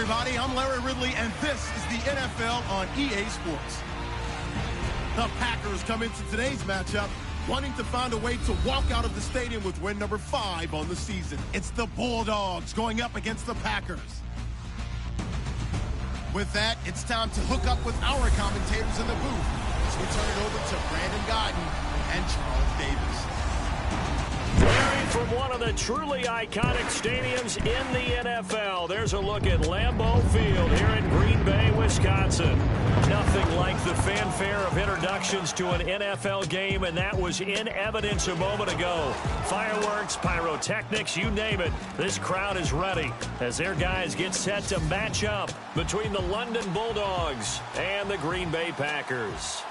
everybody. I'm Larry Ridley, and this is the NFL on EA Sports. The Packers come into today's matchup wanting to find a way to walk out of the stadium with win number 5 on the season. It's the Bulldogs going up against the Packers. With that, it's time to hook up with our commentators in the booth as we turn it over to Brandon Godden and Charles Davis. Larry, from one of the truly iconic stadiums in the NFL, there's a look at Lambeau Field here in Green Bay, Wisconsin. Nothing like the fanfare of introductions to an NFL game, and that was in evidence a moment ago. Fireworks, pyrotechnics, you name it. This crowd is ready as their guys get set to match up between the London Bulldogs and the Green Bay Packers.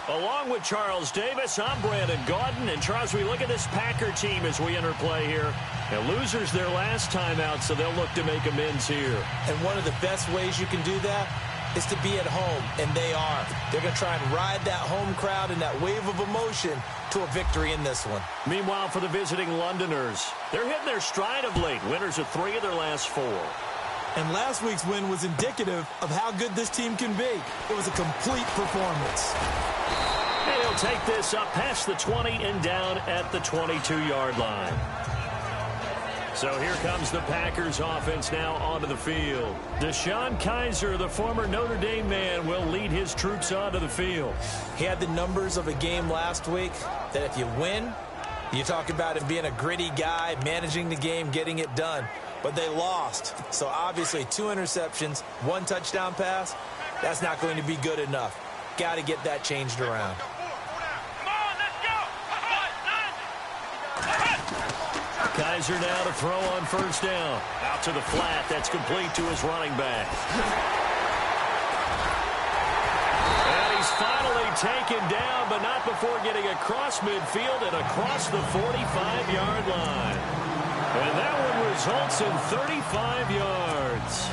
Along with Charles Davis, I'm Brandon Gaudin. And Charles, we look at this Packer team as we enter play here. Now, losers their last time out, so they'll look to make amends here. And one of the best ways you can do that is to be at home, and they are. They're going to try and ride that home crowd and that wave of emotion to a victory in this one. Meanwhile, for the visiting Londoners, they're hitting their stride of late. Winners of 3 of their last 4. And last week's win was indicative of how good this team can be. It was a complete performance. And he'll take this up past the 20 and down at the 22-yard line. So here comes the Packers offense now onto the field. Deshaun Kaiser, the former Notre Dame man, will lead his troops onto the field. He had the numbers of a game last week that if you win, you talk about him being a gritty guy, managing the game, getting it done. But they lost. So obviously 2 interceptions, 1 touchdown pass, that's not going to be good enough. Got to get that changed around. Kaiser now to throw on first down. Out to the flat. That's complete to his running back. And he's finally taken down, but not before getting across midfield and across the 45-yard line. And that one results in 35 yards.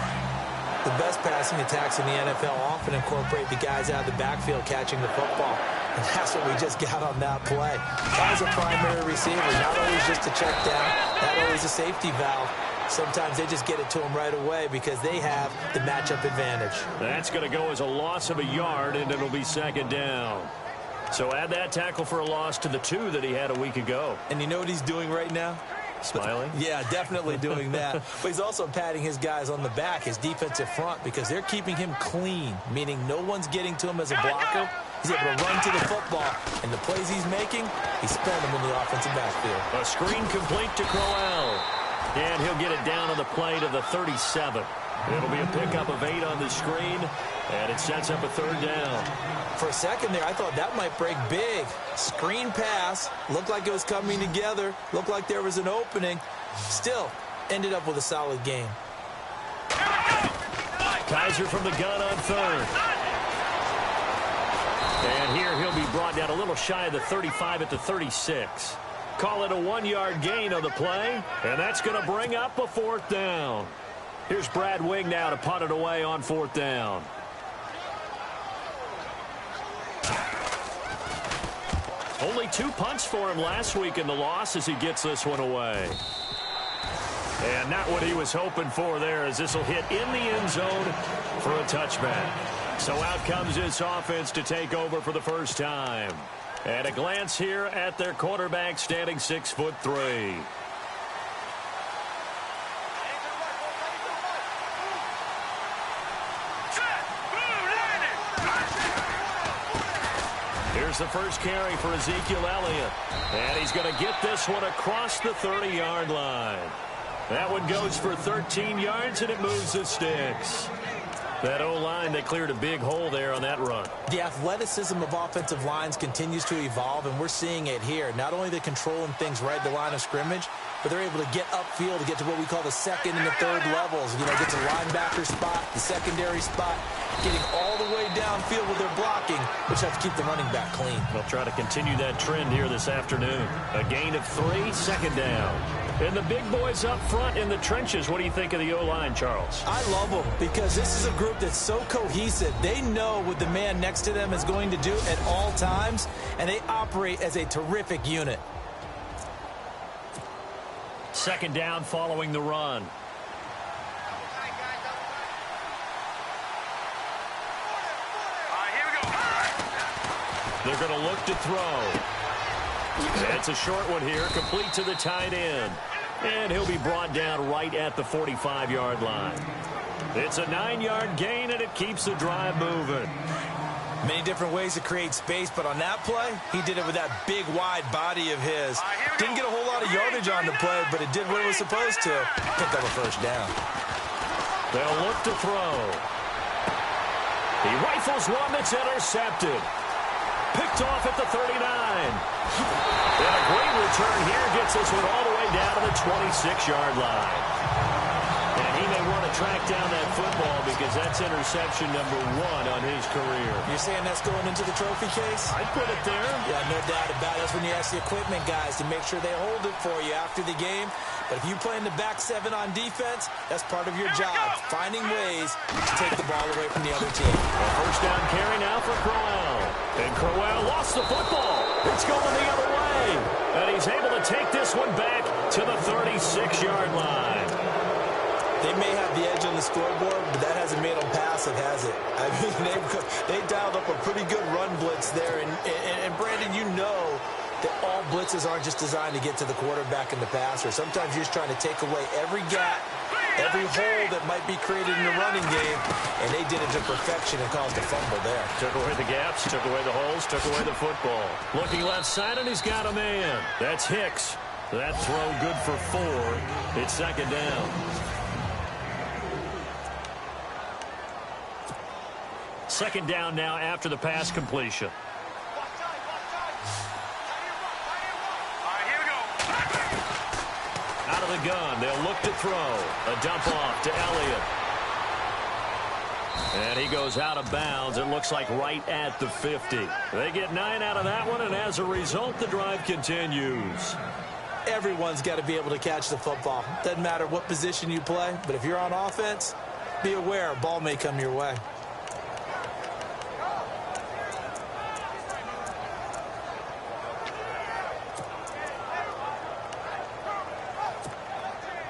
The best passing attacks in the NFL often incorporate the guys out of the backfield catching the football. And that's what we just got on that play. As a primary receiver, not always just a check down, not always a safety valve. Sometimes they just get it to him right away because they have the matchup advantage. That's going to go as a loss of a yard, and it'll be second down. So add that tackle for a loss to the 2 that he had a week ago. And you know what he's doing right now? Smiling? Yeah, definitely doing that. But he's also patting his guys on the back, his defensive front, because they're keeping him clean, meaning no one's getting to him as a blocker. He's able to run to the football, and the plays he's making, he's spelling them in the offensive backfield. A screen complete to Crowell. And he'll get it down on the play to the 37. It'll be a pickup of 8 on the screen, and it sets up a 3rd down. For a second there, I thought that might break big. Screen pass, looked like it was coming together, looked like there was an opening. Still, ended up with a solid game. Kaiser from the gun on 3rd. And here he'll be brought down a little shy of the 35 at the 36. Call it a 1-yard gain on the play, and that's going to bring up a 4th down. Here's Brad Wing now to punt it away on 4th down. Only 2 punts for him last week in the loss as he gets this one away. And not what he was hoping for there, as this will hit in the end zone for a touchback. So out comes this offense to take over for the first time. At a glance here at their quarterback, standing 6'3". Here's the first carry for Ezekiel Elliott. And he's going to get this one across the 30-yard line. That one goes for 13 yards, and it moves the sticks. That O-line, they cleared a big hole there on that run. The athleticism of offensive lines continues to evolve, and we're seeing it here. Not only they're controlling things right at the line of scrimmage, but they're able to get upfield to get to what we call the 2nd and the 3rd levels. You know, get to the linebacker spot, the secondary spot, getting all the way downfield with their blocking, which have to keep the running back clean. They'll try to continue that trend here this afternoon. A gain of 3, 2nd down. And the big boys up front in the trenches, what do you think of the O-line, Charles? I love them because this is a group that's so cohesive. They know what the man next to them is going to do at all times, and they operate as a terrific unit. 2nd down following the run. They're going to look to throw. It's a short one here, complete to the tight end. And he'll be brought down right at the 45-yard line. It's a 9-yard gain, and it keeps the drive moving. Many different ways to create space, but on that play, he did it with that big, wide body of his. Didn't get a whole lot of yardage on the play, but it did what it was supposed to. Pick up a first down. They'll look to throw. He rifles one that's intercepted. Picked off at the 39. And a great return here gets this one all the way down to the 26-yard line. And he may want to track down that football because that's interception number 1 on his career. You're saying that's going into the trophy case? I'd put it there. Yeah, no doubt about it. That's when you ask the equipment guys to make sure they hold it for you after the game. But if you play in the back 7 on defense, that's part of your job, finding ways to take the ball away from the other team. A first down carry now for Crowell. And Crowell lost the football. It's going the other way. And he's able to take this one back to the 36-yard line. They may have the edge on the scoreboard, but that hasn't made them passive, has it? I mean, they dialed up a pretty good run blitz there. And Brandon, you know that all blitzes aren't just designed to get to the quarterback and the passer. Sometimes you're just trying to take away every gap, every hole that might be created in the running game, and they did it to perfection and caused a fumble there. Took away the gaps, took away the holes, took away the football. Looking left side, and he's got a man. That's Hicks. That throw good for 4. It's second down. Second down now after the pass completion. Out of the gun, they'll look to throw. A dump off to Elliott. And he goes out of bounds, it looks like right at the 50. They get 9 out of that one, and as a result, the drive continues. Everyone's got to be able to catch the football. Doesn't matter what position you play, but if you're on offense, be aware a ball may come your way.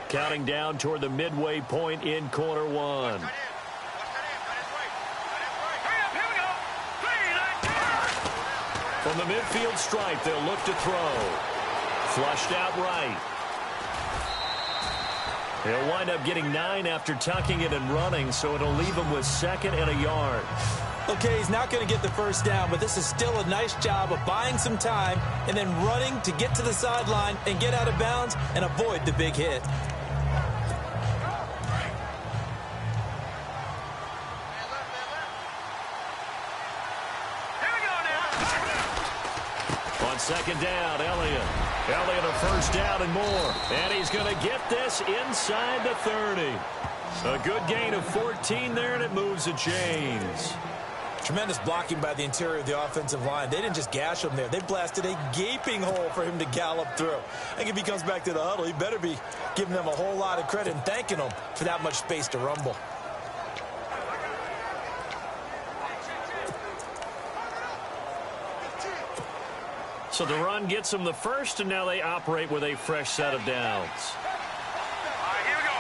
Counting down toward the midway point in quarter 1. From the midfield stripe, they'll look to throw. Flushed out right. He'll wind up getting 9 after tucking it and running, so it'll leave him with 2nd and a yard. Okay, he's not going to get the first down, but this is still a nice job of buying some time and then running to get to the sideline and get out of bounds and avoid the big hit. Second down, Elliott. Elliott a first down and more. And he's going to get this inside the 30. A good gain of 14 there, and it moves the chains. Tremendous blocking by the interior of the offensive line. They didn't just gash him there. They blasted a gaping hole for him to gallop through. I think if he comes back to the huddle, he better be giving them a whole lot of credit and thanking them for that much space to rumble. So the run gets them the first, and now they operate with a fresh set of downs. All right, here we go.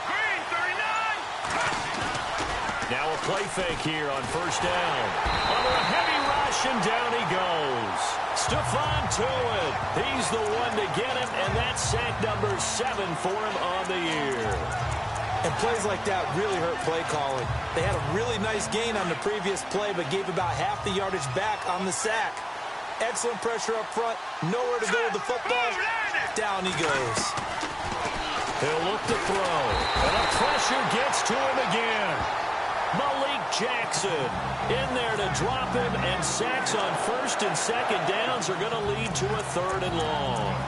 Green, 39. Now a play fake here on first down. Under a heavy rush, and down he goes. Stephon Tuitt. He's the one to get him, and that's sack number 7 for him on the year. And plays like that really hurt play calling. They had a really nice gain on the previous play, but gave about half the yardage back on the sack. Excellent pressure up front. Nowhere to go with the football. Down he goes. He'll look to throw. And the pressure gets to him again. Malik Jackson in there to drop him, and sacks on first and second downs are going to lead to a 3rd and long.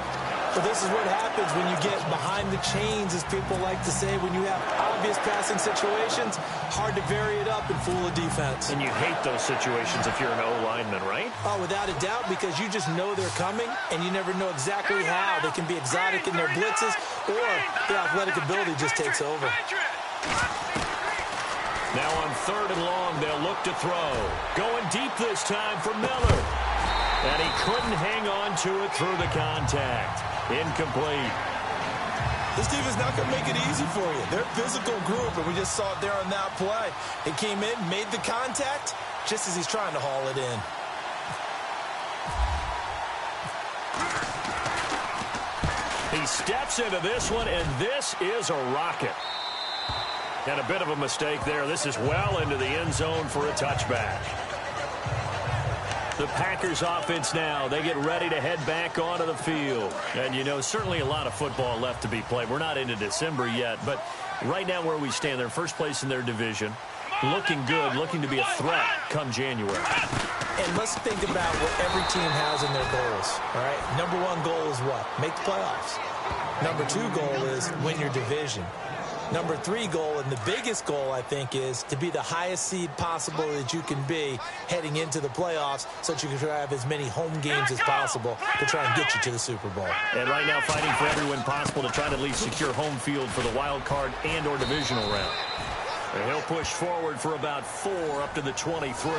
But this is what happens when you get behind the chains, as people like to say, when you have obvious passing situations. Hard to vary it up and fool a defense. And you hate those situations if you're an O-lineman, right? Oh, without a doubt, because you just know they're coming, and you never know exactly how. They can be exotic in their blitzes, or their athletic ability just takes over. Now on 3rd and long, they'll look to throw. Going deep this time for Miller. And he couldn't hang on to it through the contact. Incomplete. This defense not going to make it easy for you. They're a physical group, and we just saw it there on that play. He came in, made the contact, just as he's trying to haul it in. He steps into this one, and this is a rocket. And a bit of a mistake there. This is well into the end zone for a touchback. The Packers offense now, they get ready to head back onto the field. And, you know, certainly a lot of football left to be played. We're not into December yet, but right now where we stand, they're first place in their division. Looking good, looking to be a threat come January. And let's think about what every team has in their goals, all right? Number one goal is what? Make the playoffs. Number two goal is win your division. Number three goal, and the biggest goal, I think, is to be the highest seed possible that you can be heading into the playoffs so that you can try to have as many home games as possible to try and get you to the Super Bowl. And right now fighting for every win possible to try to at least secure home field for the wild card and or divisional round. And he'll push forward for about 4 up to the 23.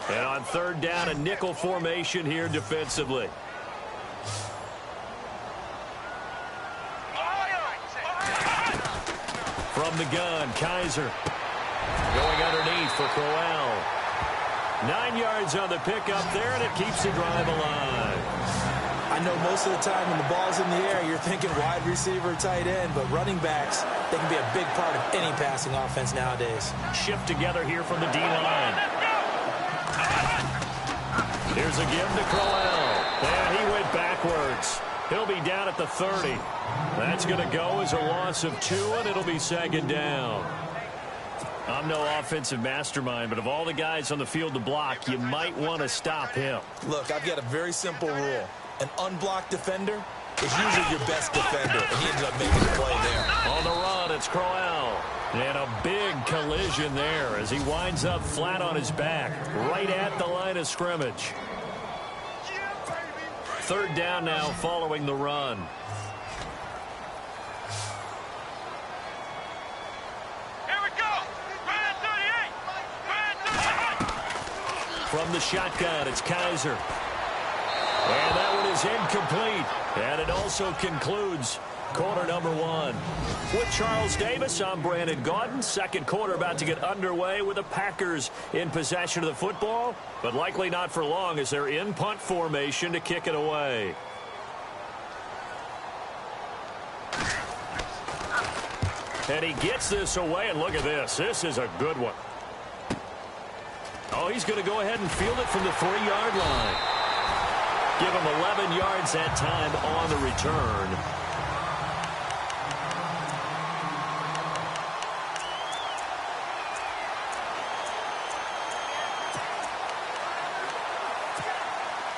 And on third down, a nickel formation here defensively. From the gun, Kaiser going underneath for Crowell. 9 yards on the pickup there, and it keeps the drive alive. I know most of the time when the ball's in the air, you're thinking wide receiver, tight end, but running backs, they can be a big part of any passing offense nowadays. Shift together here from the D-line. Here's a give to Crowell. And he went backwards. He'll be down at the 30. That's going to go as a loss of 2, and it'll be second down. I'm no offensive mastermind, but of all the guys on the field to block, you might want to stop him. Look, I've got a very simple rule. An unblocked defender is usually your best defender, and he ended up making the play there. On the run, it's Crowell. And a big collision there as he winds up flat on his back, right at the line of scrimmage. Third down now following the run. Here we go. Grand 38. Grand 38. From the shotgun, it's Kaiser. And that one is incomplete. And it also concludes quarter number 1. With Charles Davis, I'm Brandon Gaudin. Second quarter about to get underway with the Packers in possession of the football, but likely not for long as they're in punt formation to kick it away. And he gets this away, and look at this. This is a good one. Oh, he's going to go ahead and field it from the 3-yard line. Give him 11 yards that time on the return.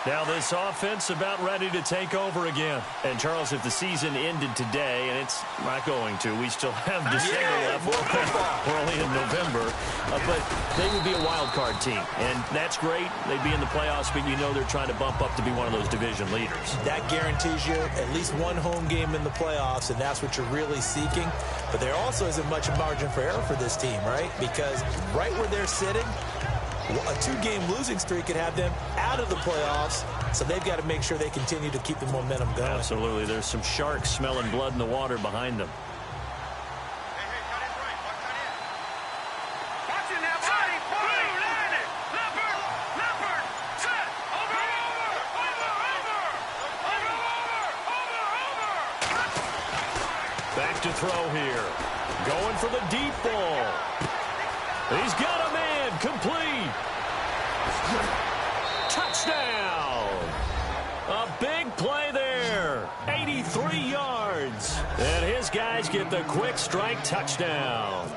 Now this offense about ready to take over again. And Charles, if the season ended today, and it's not going to, we still have December left. We're only in November. But they would be a wild card team. And that's great. They'd be in the playoffs, but you know they're trying to bump up to be one of those division leaders. That guarantees you at least one home game in the playoffs, and that's what you're really seeking. But there also isn't much margin for error for this team, right? Because right where they're sitting, a 2-game losing streak could have them out of the playoffs, so they've got to make sure they continue to keep the momentum going. Absolutely. There's some sharks smelling blood in the water behind them. Watching that body. Blue, landed. Leopard. Set. Over. Back to throw here. Going for the deep ball. He's got a man. Complete. Touchdown. A big play there. 83 yards. And his guys get the quick strike touchdown.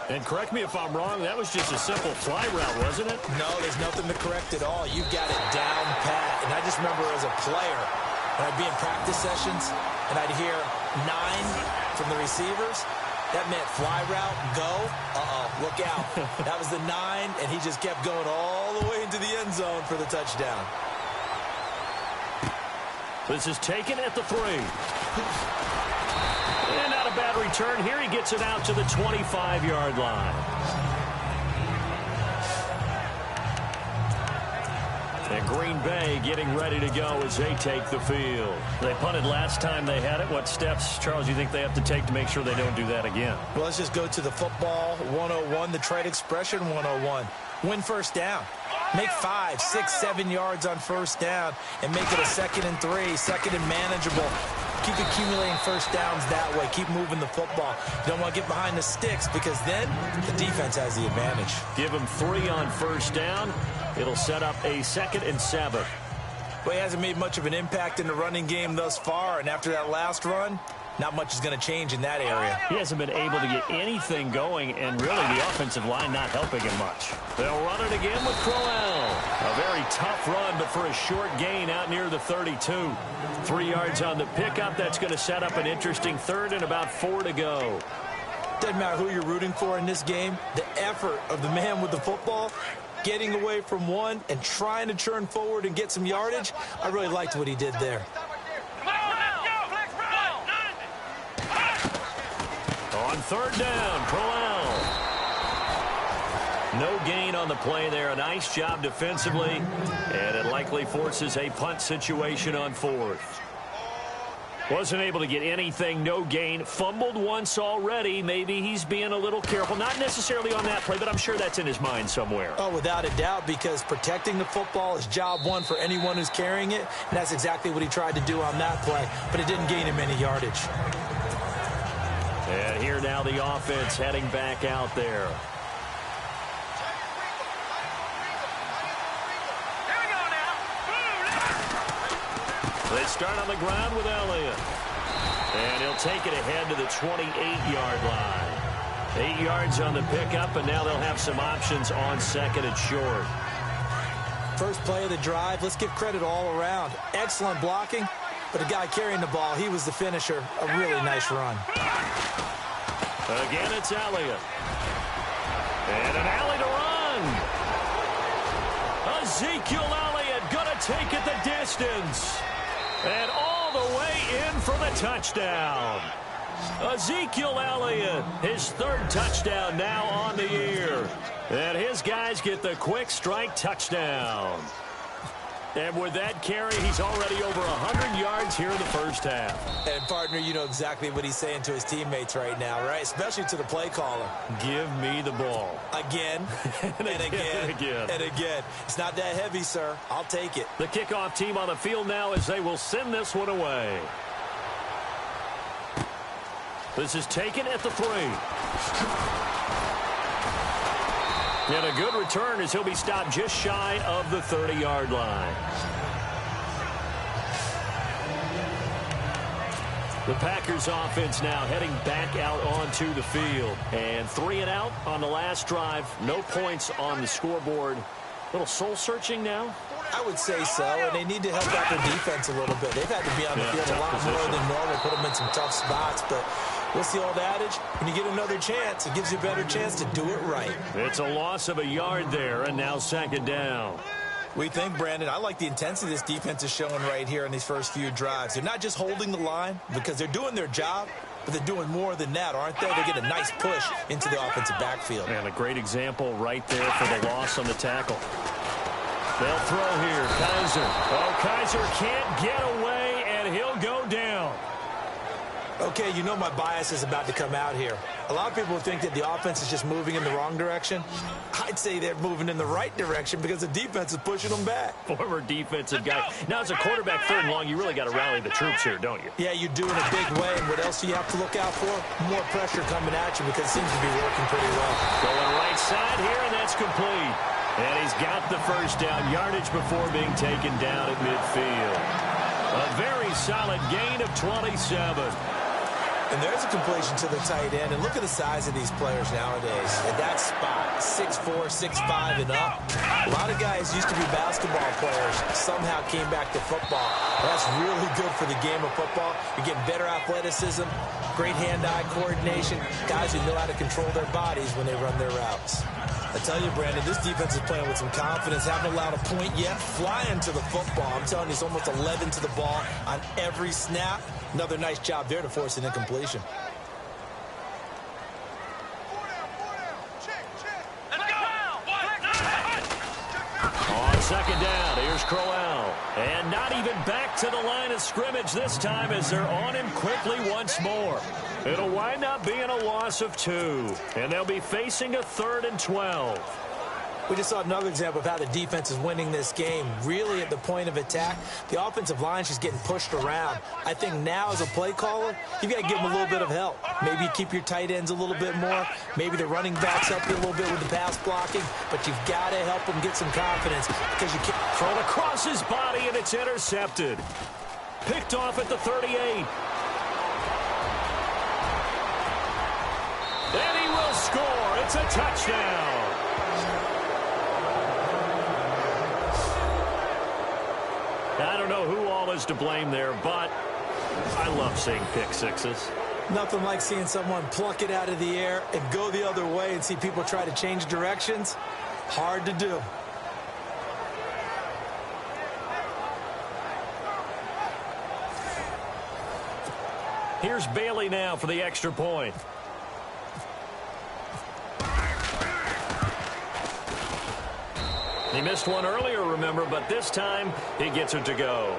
And correct me if I'm wrong, that was just a simple fly route, wasn't it? No, there's nothing to correct at all. You've got it down pat. And I just remember as a player, when I'd be in practice sessions, and I'd hear 9 from the receivers, that meant fly route, go. Look out. That was the 9, and he just kept going all the way into the end zone for the touchdown. This is taken at the 3. And not a bad return here. He gets it out to the 25-yard line. And Green Bay getting ready to go as they take the field. They punted last time they had it. What steps, Charles, you think they have to take to make sure they don't do that again? Well, let's just go to the football 101, the trade expression 101. Win first down. Make 5, 6, 7 yards on first down and make it a 2nd and 3, 2nd and manageable. Keep accumulating first downs that way. Keep moving the football. You don't want to get behind the sticks because then the defense has the advantage. Give them 3 on first down. It'll set up a 2nd and 7. Well, he hasn't made much of an impact in the running game thus far, and after that last run, not much is going to change in that area. He hasn't been able to get anything going, and really the offensive line not helping him much. They'll run it again with Crowell. A very tough run, but for a short gain out near the 32. 3 yards on the pickup. That's going to set up an interesting 3rd and about 4 to go. Doesn't matter who you're rooting for in this game. The effort of the man with the football, getting away from one and trying to churn forward and get some yardage, I really liked what he did there. On 3rd down, Crowell. No gain on the play there. A nice job defensively, and it likely forces a punt situation on 4th. Wasn't able to get anything, no gain. Fumbled once already. Maybe he's being a little careful. Not necessarily on that play, but I'm sure that's in his mind somewhere. Oh, without a doubt, because protecting the football is job one for anyone who's carrying it, and that's exactly what he tried to do on that play, but it didn't gain him any yardage. And here now the offense heading back out there. They start on the ground with Elliott. And he'll take it ahead to the 28-yard line. 8 yards on the pickup, and now they'll have some options on 2nd and short. First play of the drive, let's give credit all around. Excellent blocking, but the guy carrying the ball, he was the finisher. A really nice run. Again, it's Elliott. And an alley to run. Ezekiel Elliott going to take it the distance. And all the way in for the touchdown. Ezekiel Elliott, his 3rd touchdown now on the year. And his guys get the quick strike touchdown. And with that carry, he's already over 100 yards here in the first half. And, partner, you know exactly what he's saying to his teammates right now, right? Especially to the play caller. Give me the ball. Again, and again, and again. It's not that heavy, sir. I'll take it. The kickoff team on the field now as they will send this one away. This is taken at the 3. And a good return as he'll be stopped just shy of the 30-yard line. The Packers offense now heading back out onto the field. And 3 and out on the last drive. No points on the scoreboard. A little soul-searching now? I would say so, and they need to help out their defense a little bit. They've had to be on the field a lot more than normal, put them in some tough spots, but what's the old adage? When you get another chance, it gives you a better chance to do it right. It's a loss of a yard there, and now 2nd down. We think, Brandon, I like the intensity this defense is showing right here in these first few drives. They're not just holding the line because they're doing their job, but they're doing more than that, aren't they? They get a nice push into the offensive backfield. And a great example right there for the loss on the tackle. They'll throw here. Kaiser. Oh, Kaiser can't get away, and he'll go down. Okay, you know my bias is about to come out here. A lot of people think that the offense is just moving in the wrong direction. I'd say they're moving in the right direction because the defense is pushing them back. Former defensive guy. Now, as a quarterback 3rd and long, you really got to rally the troops here, don't you? Yeah, you do in a big way. And what else do you have to look out for? More pressure coming at you because it seems to be working pretty well. Going right side here, and that's complete. And he's got the first down yardage before being taken down at midfield. A very solid gain of 27. And there's a completion to the tight end. And look at the size of these players nowadays. At that spot, 6'4", 6'5", and up. A lot of guys used to be basketball players, somehow came back to football. That's really good for the game of football. You're getting better athleticism, great hand-eye coordination, guys who know how to control their bodies when they run their routes. I tell you, Brandon, this defense is playing with some confidence. Haven't allowed a point yet. Flying to the football. I'm telling you, it's almost 11 to the ball on every snap. Another nice job there to force an incompletion. second down. Here's Crowell. And not even back to the line of scrimmage this time as they're on him quickly once more. It'll wind up being a loss of 2. And they'll be facing a 3rd and 12. We just saw another example of how the defense is winning this game. Really at the point of attack, the offensive line is just getting pushed around. I think now as a play caller, you've got to give them a little bit of help. Maybe you keep your tight ends a little bit more. Maybe the running backs help you a little bit with the pass blocking. But you've got to help them get some confidence because you can't. Thrown across his body, and it's intercepted. Picked off at the 38. And he will score. It's a touchdown. I don't know who all is to blame there, but I love seeing pick sixes. Nothing like seeing someone pluck it out of the air and go the other way and see people try to change directions. Hard to do. Here's Bailey now for the extra point. He missed one earlier, remember, but this time he gets it to go.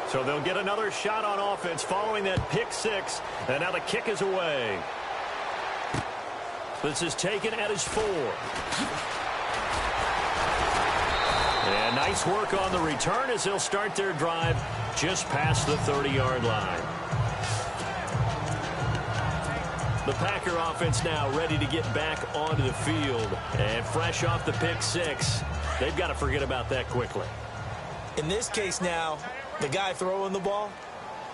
So they'll get another shot on offense following that pick six, and now the kick is away. This is taken at his 4. And nice work on the return as they'll start their drive just past the 30-yard line. The Packer offense now ready to get back onto the field. And fresh off the pick six, they've got to forget about that quickly. In this case now, the guy throwing the ball,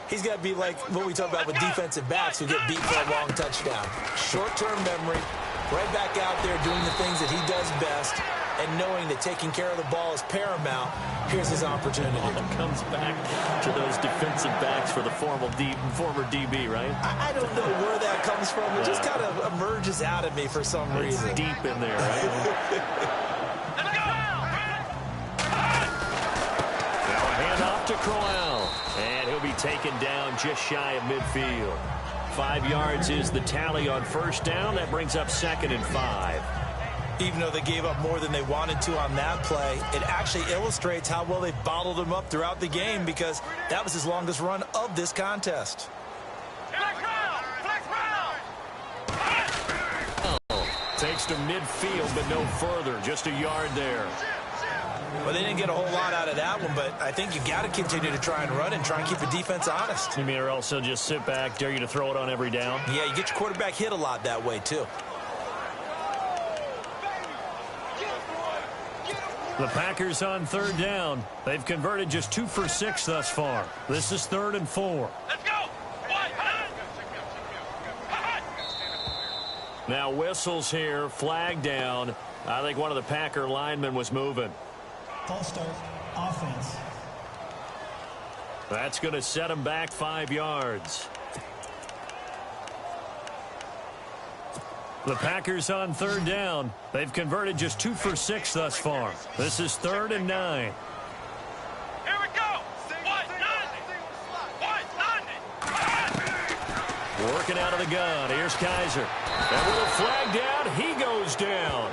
he's got to be like what we talk about with defensive backs who get beat for a long touchdown. Short-term memory, right back out there doing the things that he does best, and knowing that taking care of the ball is paramount. Here's his opportunity. It comes back to those defensive backs for the former DB, right? I don't know where that comes from. It just kind of emerges out of me for some reason. It's deep in there, right? Now a handoff to Crowell. And he'll be taken down just shy of midfield. 5 yards is the tally on first down. That brings up 2nd and 5. Even though they gave up more than they wanted to on that play, it actually illustrates how well they bottled him up throughout the game because that was his longest run of this contest. Takes to midfield, but no further. Just a yard there. Well, they didn't get a whole lot out of that one, but I think you got to continue to try and run and try and keep the defense honest. You mean or else they'll just sit back, dare you to throw it on every down? Yeah, you get your quarterback hit a lot that way, too. The Packers on 3rd down. They've converted just 2 for 6 thus far. This is 3rd and 4. Let's go. Now whistles here, flag down. I think one of the Packer linemen was moving. False start, offense. That's going to set him back 5 yards. The Packers on 3rd down. They've converted just 2 for 6 thus far. This is 3rd and 9. Here we go. Working out of the gun. Here's Kaiser. And with a flag down, he goes down.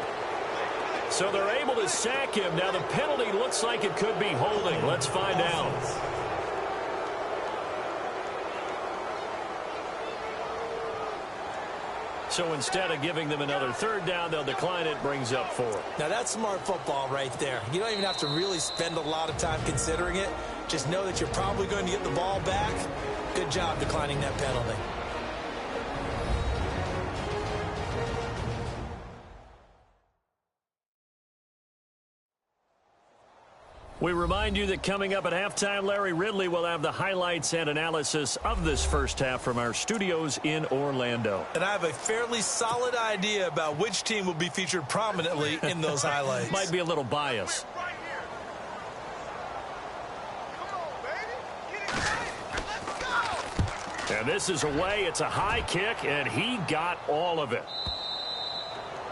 So they're able to sack him. Now the penalty looks like it could be holding. Let's find out. So instead of giving them another 3rd down, they'll decline it, brings up 4. Now that's smart football right there. You don't even have to really spend a lot of time considering it. Just know that you're probably going to get the ball back. Good job declining that penalty. We remind you that coming up at halftime, Larry Ridley will have the highlights and analysis of this first half from our studios in Orlando. And I have a fairly solid idea about which team will be featured prominently in those highlights. Might be a little bias. And this is away. It's a high kick, and he got all of it.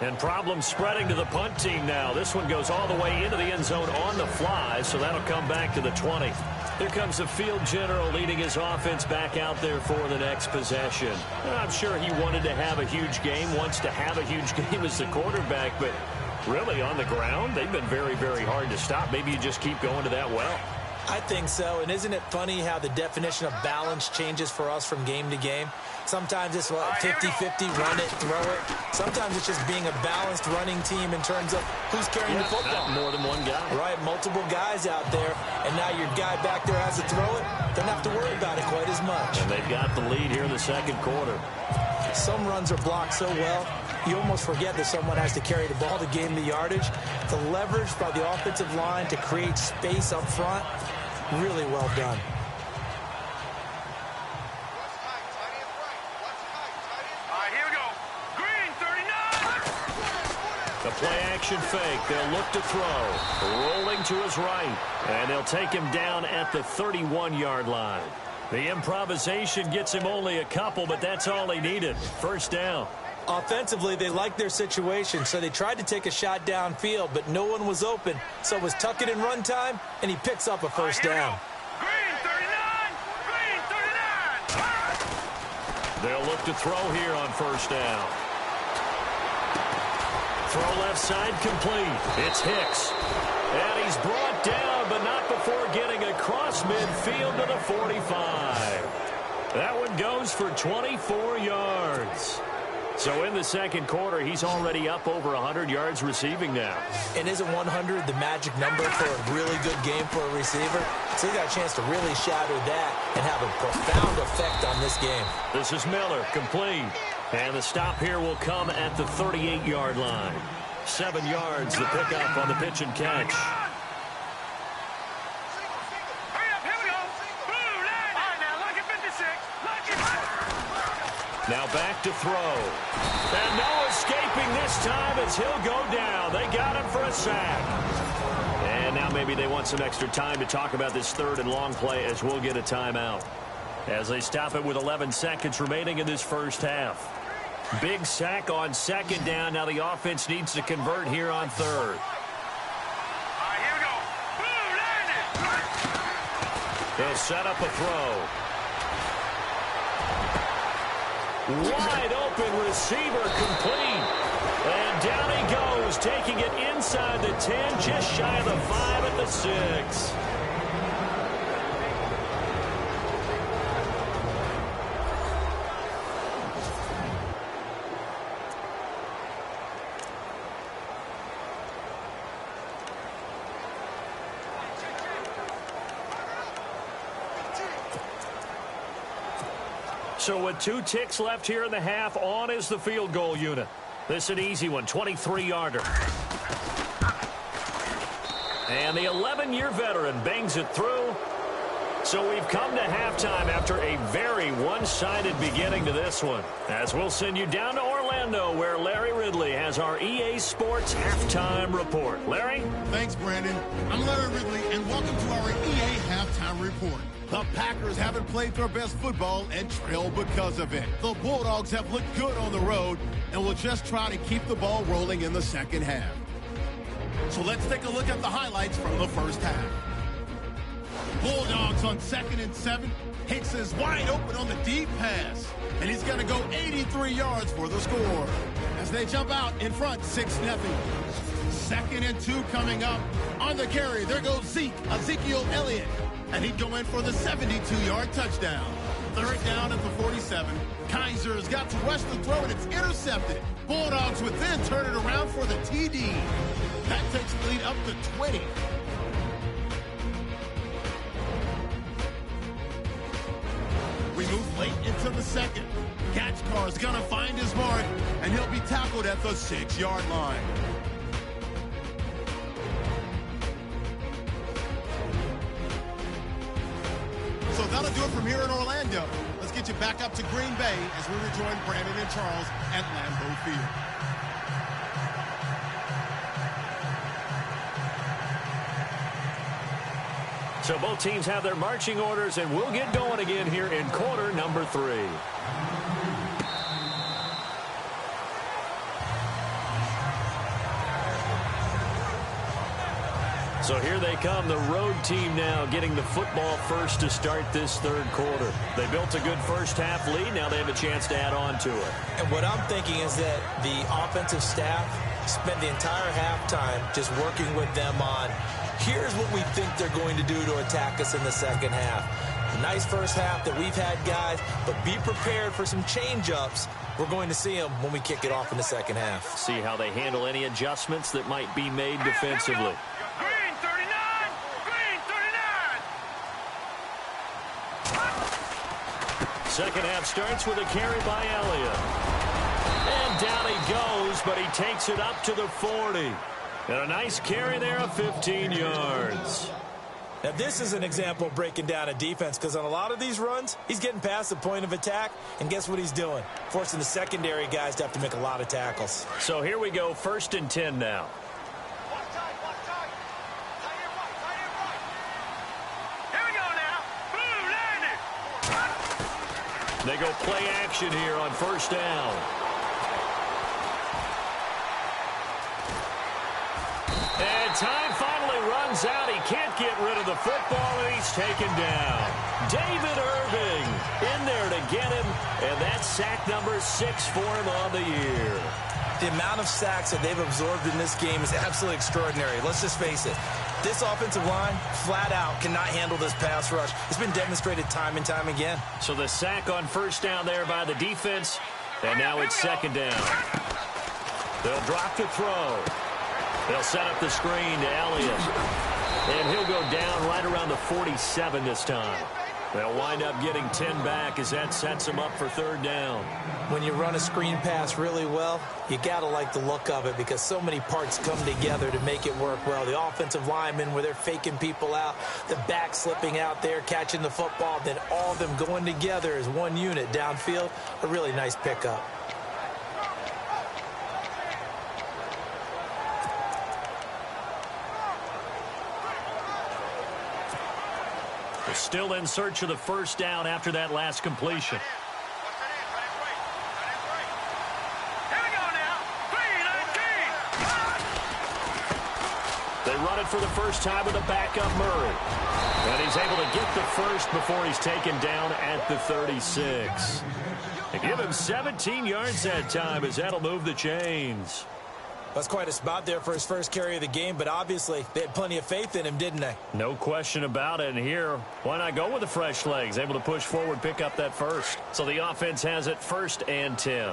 And problems spreading to the punt team now. This one goes all the way into the end zone on the fly, so that'll come back to the 20. Here comes the field general leading his offense back out there for the next possession. I'm sure he wanted to have a huge game, wants to have a huge game as the quarterback, but really on the ground, they've been very, very hard to stop. Maybe you just keep going to that well. I think so, and isn't it funny how the definition of balance changes for us from game to game? Sometimes it's 50-50, run it, throw it. Sometimes it's just being a balanced running team in terms of who's carrying the football. Not more than one guy. Right, multiple guys out there, and now your guy back there has to throw it. Don't have to worry about it quite as much. And they've got the lead here in the second quarter. Some runs are blocked so well, you almost forget that someone has to carry the ball to gain the yardage. The leverage by the offensive line to create space up front, really well done. Here we go. Green, 39. The play action fake. They'll look to throw. Rolling to his right. And they'll take him down at the 31-yard line. The improvisation gets him only a couple, but that's all he needed. First down. Offensively, they liked their situation, so they tried to take a shot downfield, but no one was open. So it was tuck it in run time, and he picks up a first down. Green, 39. Green, 39. They'll look to throw here on first down. Throw left side complete. It's Hicks. And he's brought down, but not before getting across midfield to the 45. That one goes for 24 yards. So in the second quarter, he's already up over 100 yards receiving now. And isn't 100 the magic number for a really good game for a receiver? So he got a chance to really shatter that and have a profound effect on this game. This is Miller, complete. And the stop here will come at the 38-yard line. 7 yards, the pickup on the pitch and catch. Hurry up, here we go. Blue line. All right, now, look at 56. Look at Now back to throw. And no escaping this time as he'll go down. They got him for a sack. And now maybe they want some extra time to talk about this third and long play as we'll get a timeout. As they stop it with 11 seconds remaining in this first half. Big sack on second down. Now the offense needs to convert here on third. All right, here we go. Blue line. They'll set up a throw. Wide open receiver complete. And down he goes, taking it inside the 10, just shy of the 5 at the 6. So with 2 ticks left here in the half, on is the field goal unit. This is an easy one, 23-yarder. And the 11-year veteran bangs it through. So we've come to halftime after a very one-sided beginning to this one. As we'll send you down to Orlando, where Larry Ridley has our EA Sports Halftime Report. Larry? Thanks, Brandon. I'm Larry Ridley, and welcome to our EA Halftime Report. The Packers haven't played their best football and trail because of it. The Bulldogs have looked good on the road and will just try to keep the ball rolling in the second half. So let's take a look at the highlights from the first half. Bulldogs on 2nd and 7. Hicks is wide open on the deep pass, and he's going to go 83 yards for the score. As they jump out in front, 6-0. 2nd and 2 coming up. On the carry, there goes Ezekiel Elliott. And he'd go in for the 72-yard touchdown. 3rd down at the 47. Kaiser's got to rush the throw, and it's intercepted. Bulldogs would then turn it around for the TD. That takes the lead up to 20. We move late into the second. Gatchkar's going to find his mark, and he'll be tackled at the 6-yard line. So that'll do it from here in Orlando. Let's get you back up to Green Bay as we rejoin Brandon and Charles at Lambeau Field. So both teams have their marching orders, and we'll get going again here in quarter number 3. So here they come, the road team now getting the football first to start this third quarter. They built a good first half lead. Now they have a chance to add on to it. And what I'm thinking is that the offensive staff spent the entire halftime just working with them on, here's what we think they're going to do to attack us in the second half. A nice first half that we've had, guys, but be prepared for some change-ups. We're going to see them when we kick it off in the second half. See how they handle any adjustments that might be made defensively. Green 39! Green 39! Second half starts with a carry by Elliott. And down he goes, but he takes it up to the 40. And a nice carry there of 15 yards. Now, this is an example of breaking down a defense, because on a lot of these runs, he's getting past the point of attack, and guess what he's doing? Forcing the secondary guys to have to make a lot of tackles. So here we go, 1st and 10 now. Here we go now. Blue landed. They go play action here on 1st down. And time finally runs out. He can't get rid of the football, and he's taken down. David Irving in there to get him, and that's sack number 6 for him on the year. The amount of sacks that they've absorbed in this game is absolutely extraordinary. Let's just face it. This offensive line, flat out, cannot handle this pass rush. It's been demonstrated time and time again. So the sack on 1st down there by the defense, and now it's 2nd down. They'll drop to throw. They'll set up the screen to Elliott. And he'll go down right around the 47 this time. They'll wind up getting 10 back as that sets them up for 3rd down. When you run a screen pass really well, you got to like the look of it, because so many parts come together to make it work well. The offensive linemen, where they're faking people out, the back slipping out there, catching the football, then all of them going together as one unit downfield. A really nice pickup. They're still in search of the 1st down after that last completion. Here we go now. 3-19. They run it for the first time with a backup Murray. And he's able to get the first before he's taken down at the 36. They give him 17 yards that time, as that'll move the chains. That's quite a spot there for his first carry of the game, but obviously they had plenty of faith in him, didn't they? No question about it. And here, why not go with the fresh legs? Able to push forward, pick up that first. So the offense has it 1st and 10. Hurry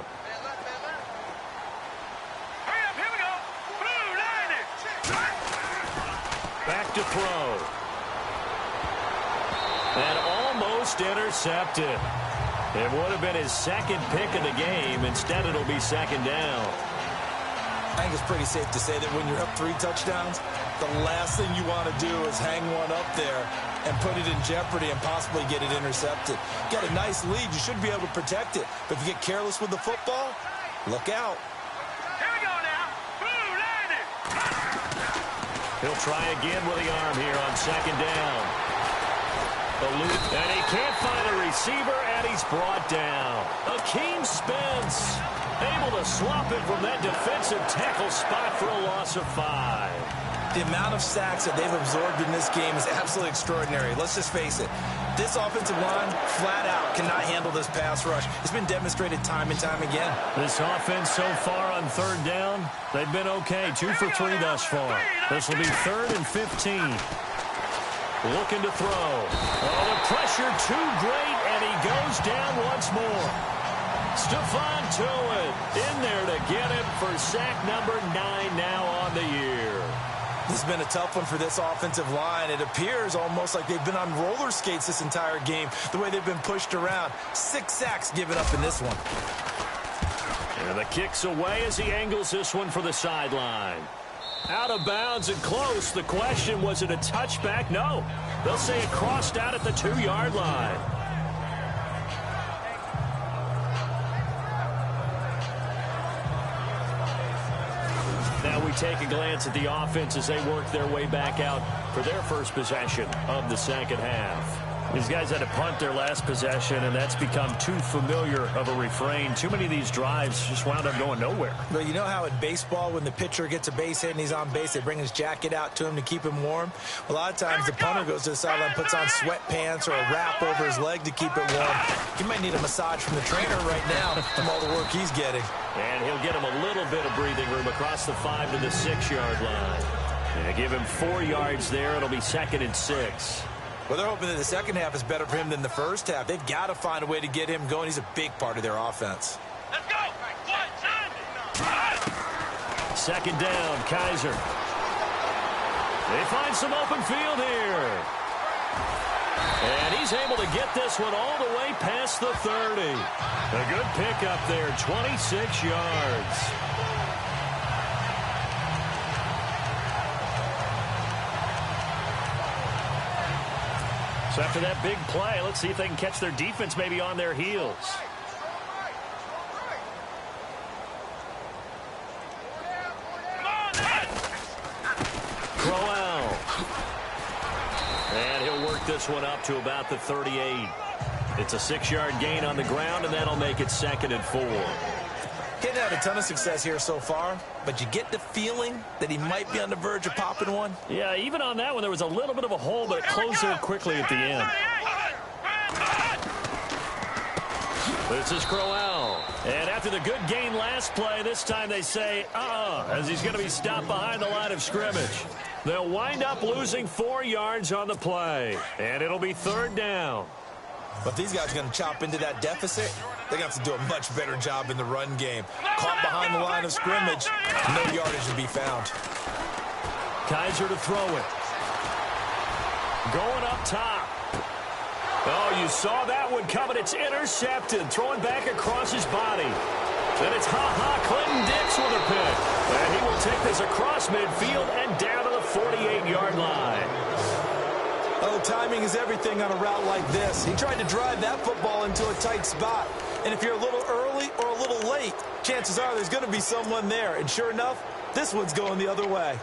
up, here we go. Blue landed. Back to throw. And almost intercepted. It would have been his 2nd pick of the game. Instead, it'll be 2nd down. I think it's pretty safe to say that when you're up 3 touchdowns, the last thing you want to do is hang one up there and put it in jeopardy and possibly get it intercepted. Got a nice lead. You should be able to protect it. But if you get careless with the football, look out. Here we go now. Blue landed. He'll try again with the arm here on 2nd down. And he can't find a receiver, and he's brought down. Akeem Spence able to swap it from that defensive tackle spot for a loss of 5. The amount of sacks that they've absorbed in this game is absolutely extraordinary. Let's just face it. This offensive line, flat out, cannot handle this pass rush. It's been demonstrated time and time again. This offense so far on 3rd down, they've been okay. 2 for 3 thus far. This will be 3rd and 15. Looking to throw. Oh, the pressure too great, and he goes down once more. Stephon Tuitt in there to get him for sack number 9 now on the year. This has been a tough one for this offensive line. It appears almost like they've been on roller skates this entire game, the way they've been pushed around. 6 sacks given up in this one. And the kick's away as he angles this one for the sideline. Out of bounds and close. The question, was it a touchback? No. They'll say it crossed out at the 2-yard line. Now we take a glance at the offense as they work their way back out for their first possession of the second half. These guys had to punt their last possession, and that's become too familiar of a refrain. Too many of these drives just wound up going nowhere. Well, you know how in baseball, when the pitcher gets a base hit and he's on base, they bring his jacket out to him to keep him warm? A lot of times the punter goes to the sideline, puts on sweatpants or a wrap over his leg to keep it warm. He might need a massage from the trainer right now from all the work he's getting. And he'll get him a little bit of breathing room across the 5 to the 6-yard line. And give him 4 yards there. It'll be 2nd and 6. Well, they're hoping that the second half is better for him than the first half. They've got to find a way to get him going. He's a big part of their offense. Let's go. 2nd down, Kaiser. They find some open field here. And he's able to get this one all the way past the 30. A good pickup there, 26 yards. So after that big play, let's see if they can catch their defense maybe on their heels. Crowell. And he'll work this one up to about the 38. It's a 6-yard gain on the ground, and that'll make it 2nd and 4. He's had a ton of success here so far, but you get the feeling that he might be on the verge of popping one. Yeah, even on that one, there was a little bit of a hole, but it closed in quickly at the end. This is Crowell. And after the good gain last play, this time they say, as he's going to be stopped behind the line of scrimmage. They'll wind up losing 4 yards on the play, and it'll be 3rd down. But if these guys are going to chop into that deficit, they're going to have to do a much better job in the run game. Caught behind the line of scrimmage, no yardage to be found. Kaiser to throw it. Going up top. Oh, you saw that one coming. It's intercepted. Throwing back across his body. Then it's Clinton Dix with a pick. And he will take this across midfield and down to the 48-yard line. Oh, timing is everything on a route like this. He tried to drive that football into a tight spot. And if you're a little early or a little late, chances are there's going to be someone there. And sure enough, this one's going the other way.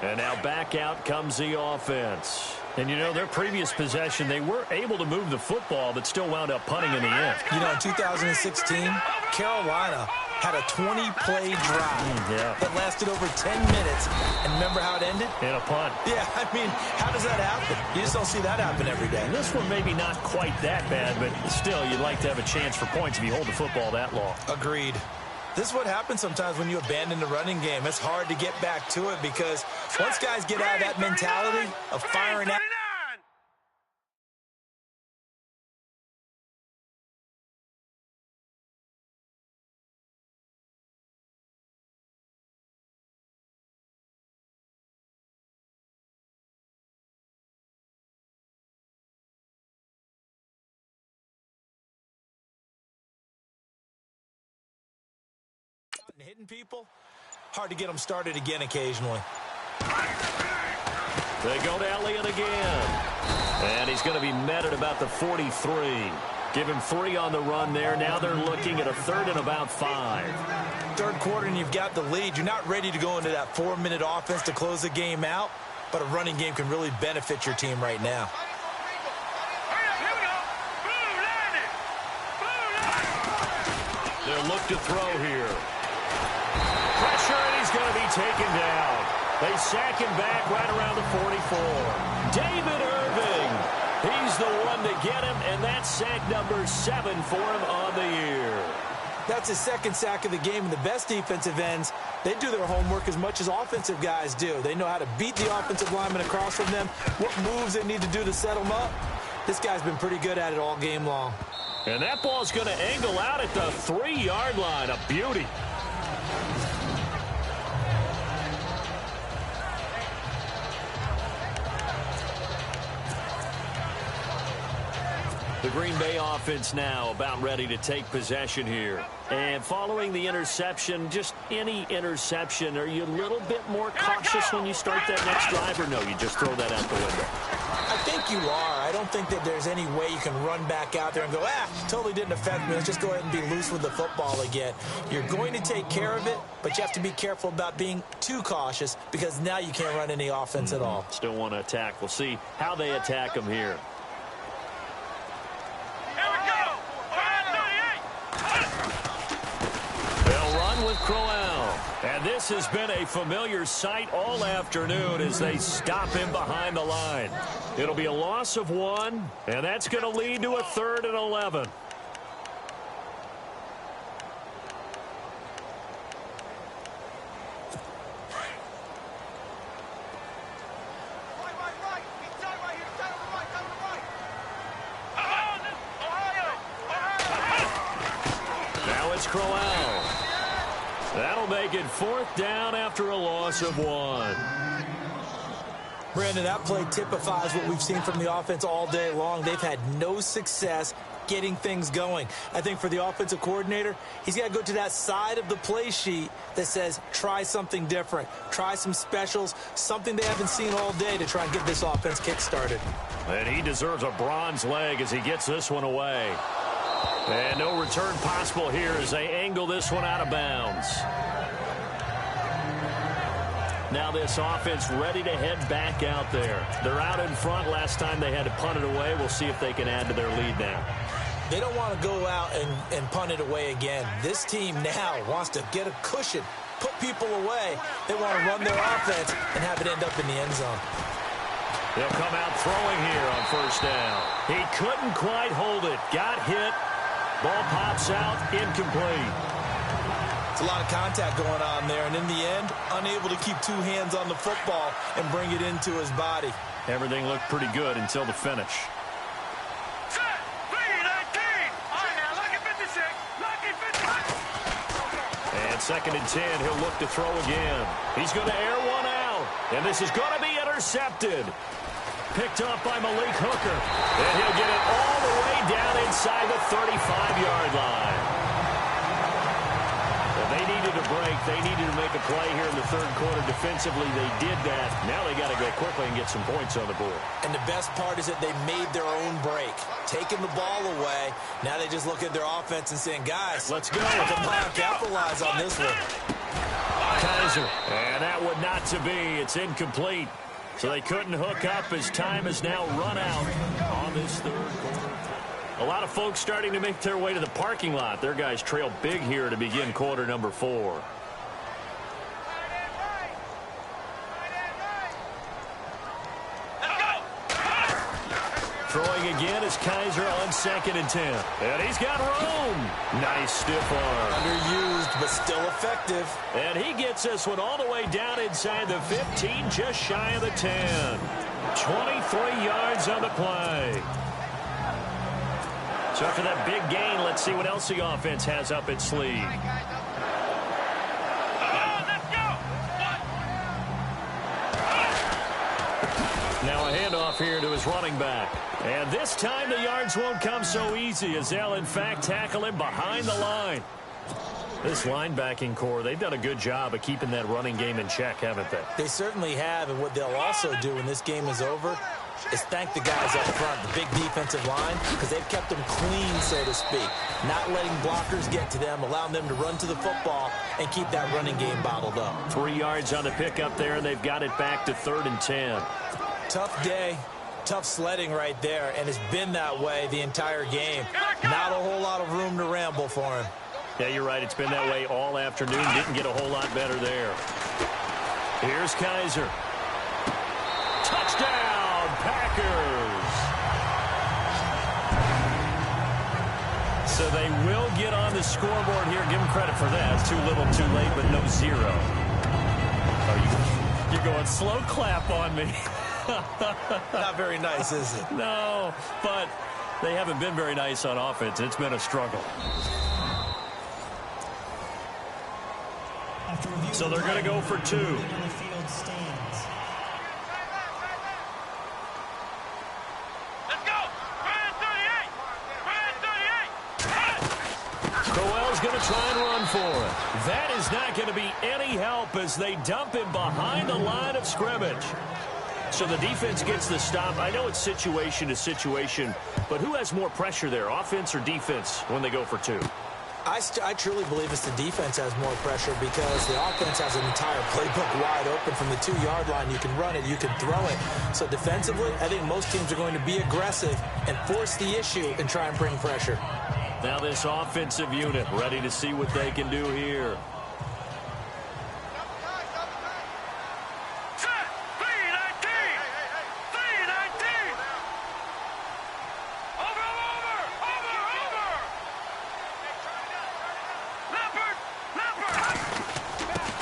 And now back out comes the offense. And, you know, their previous possession, they were able to move the football, but still wound up punting in the end. You know, in 2016, Carolina had a 20-play drive that lasted over 10 minutes. And remember how it ended? In a punt. Yeah, I mean, how does that happen? You just don't see that happen every day. And this one maybe not quite that bad, but still, you'd like to have a chance for points if you hold the football that long. Agreed. This is what happens sometimes when you abandon the running game. It's hard to get back to it because once guys get out of that mentality of firing out. Hitting people, hard to get them started again occasionally. They go to Elliott again. And he's going to be met at about the 43. Give him 3 on the run there. Now they're looking at a 3rd and about 5. Third quarter and you've got the lead. You're not ready to go into that 4-minute offense to close the game out, but a running game can really benefit your team right now. They'll look to throw here. Pressure, and he's going to be taken down. They sack him back right around the 44. David Irving, he's the one to get him, and that's sack number 7 for him on the year. That's his 2nd sack of the game, and the best defensive ends, they do their homework as much as offensive guys do. They know how to beat the offensive lineman across from them, what moves they need to do to set them up. This guy's been pretty good at it all game long. And that ball's going to angle out at the 3-yard line. A beauty. The Green Bay offense now about ready to take possession here. And following the interception, just any interception, are you a little bit more cautious when you start that next drive, or no, you just throw that out the window? I think you are. I don't think that there's any way you can run back out there and go, totally didn't affect me. Let's just go ahead and be loose with the football again. You're going to take care of it, but you have to be careful about being too cautious because now you can't run any offense at all. Still want to attack. We'll see how they attack them here. Here we go. 38. They'll run with Crowell. And this has been a familiar sight all afternoon as they stop him behind the line. It'll be a loss of 1, and that's going to lead to a 3rd and 11. Now it's Crowell. That'll make it 4th down after a loss of 1. Brandon, that play typifies what we've seen from the offense all day long. They've had no success getting things going. I think for the offensive coordinator, he's got to go to that side of the play sheet that says try something different, try some specials, something they haven't seen all day to try and get this offense kick-started. And he deserves a bronze leg as he gets this one away. And no return possible here as they angle this one out of bounds. Now this offense ready to head back out there. They're out in front. Last time they had to punt it away. We'll see if they can add to their lead now. They don't want to go out and punt it away again. This team now wants to get a cushion, put people away. They want to run their offense and have it end up in the end zone. They'll come out throwing here on 1st down. He couldn't quite hold it. Got hit. Ball pops out, incomplete. It's a lot of contact going on there, and in the end, unable to keep 2 hands on the football and bring it into his body. Everything looked pretty good until the finish. Set. 3-19. All right, now, lucky 56. Lucky 56. And 2nd and 10, he'll look to throw again. He's going to air one out, and this is going to be intercepted. Picked up by Malik Hooker. And he'll get it all the way down inside the 35-yard line. Well, they needed a break. They needed to make a play here in the 3rd quarter. Defensively, they did that. Now they got to go quickly and get some points on the board. And the best part is that they made their own break. Taking the ball away. Now they just look at their offense and saying, guys, let's go. Come on, capitalize on this one. Kaiser. And that would not to be. It's incomplete. So they couldn't hook up as time has now run out on this 3rd quarter. A lot of folks starting to make their way to the parking lot. Their guys trail big here to begin quarter number 4. Throwing again is Kaiser on 2nd and 10. And he's got room. Nice stiff arm. Underused, but still effective. And he gets this one all the way down inside the 15, just shy of the 10. 23 yards on the play. So after that big gain, let's see what else the offense has up its sleeve. Now a handoff here to his running back. And this time the yards won't come so easy as they'll, in fact, tackle him behind the line. This linebacking core, they've done a good job of keeping that running game in check, haven't they? They certainly have, and what they'll also do when this game is over is thank the guys up front, the big defensive line, because they've kept them clean, so to speak. Not letting blockers get to them, allowing them to run to the football and keep that running game bottled up. 3 yards on the pickup there, and they've got it back to 3rd and 10. Tough day, tough sledding right there, and it's been that way the entire game. Not a whole lot of room to ramble for him. Yeah, you're right. It's been that way all afternoon. Didn't get a whole lot better there. Here's Kaiser. Touchdown, Packers. So they will get on the scoreboard here. Give them credit for that. It's too little, too late, but no 0. Oh, you're going slow clap on me. Not very nice, is it? No, but they haven't been very nice on offense. It's been a struggle. So they're going to go for 2. Crowell's going to try and run for it. That is not going to be any help as they dump him behind the line of scrimmage. So the defense gets the stop. I know it's situation to situation, but who has more pressure there, offense or defense, when they go for two? I truly believe it's the defense has more pressure because the offense has an entire playbook wide open from the 2-yard line. You can run it, you can throw it. So defensively, I think most teams are going to be aggressive and force the issue and try and bring pressure. Now this offensive unit ready to see what they can do here.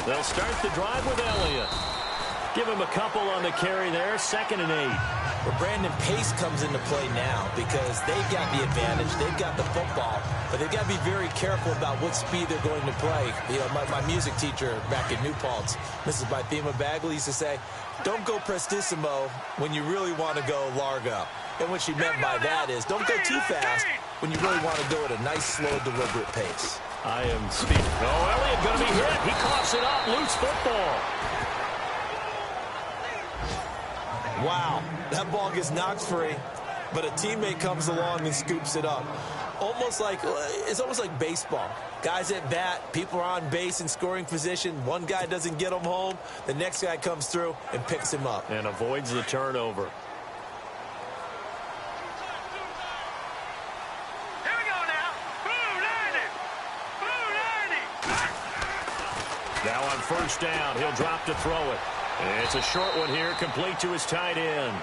They'll start the drive with Elliott. Give him a couple on the carry there, 2nd and 8. Well, Brandon, pace comes into play now because they've got the advantage. They've got the football, but they've got to be very careful about what speed they're going to play. You know, my music teacher back in New Paltz, Mrs. Bythema Bagley, used to say, don't go prestissimo when you really want to go largo. And what she meant by that is don't go too fast when you really want to go at a nice, slow, deliberate pace. I am speeding. Oh, Elliott going to be hit. He coughs it up. Loose football. Wow, that ball gets knocked free, but a teammate comes along and scoops it up. It's almost like baseball. Guys at bat, people are on base in scoring position. One guy doesn't get him home. The next guy comes through and picks him up. And avoids the turnover. Now on first down, he'll drop to throw it. It's a short one here, complete to his tight end.